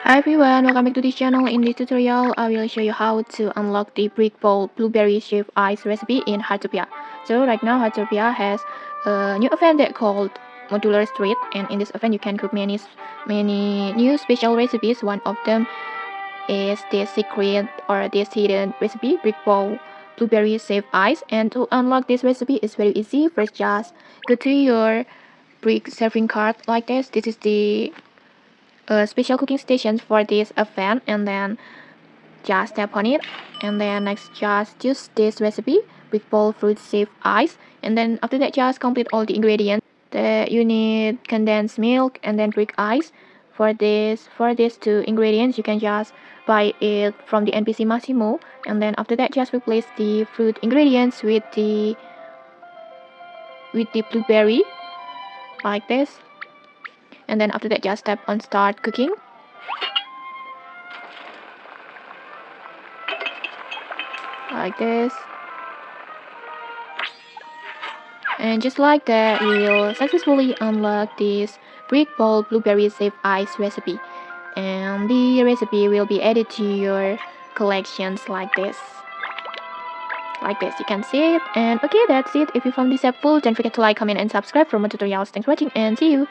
Hi everyone, welcome back to this channel. In this tutorial, I will show you how to unlock the brick bowl blueberry shaved ice recipe in Heartopia. So right now Heartopia has a new event that called Modular Street, and in this event you can cook many new special recipes. One of them is this secret or this hidden recipe, brick bowl blueberry shaved ice. And to unlock this recipe is very easy. First, just go to your brick serving card like this. This is the special cooking stations for this event, and then just tap on it, and then next just use this recipe with bowl fruit shaved ice, and then after that just complete all the ingredients that you need. Condensed milk and then brick ice. For these two ingredients you can just buy it from the NPC Massimo, and then after that just replace the fruit ingredients with the blueberry like this, and then after that just tap on start cooking like this. And just like that, we will successfully unlock this brick bowl blueberry shaved ice recipe. And the recipe will be added to your collections like this. Like this, you can see it. And okay, that's it. If you found this helpful, don't forget to like, comment, and subscribe for more tutorials. Thanks for watching, and see you!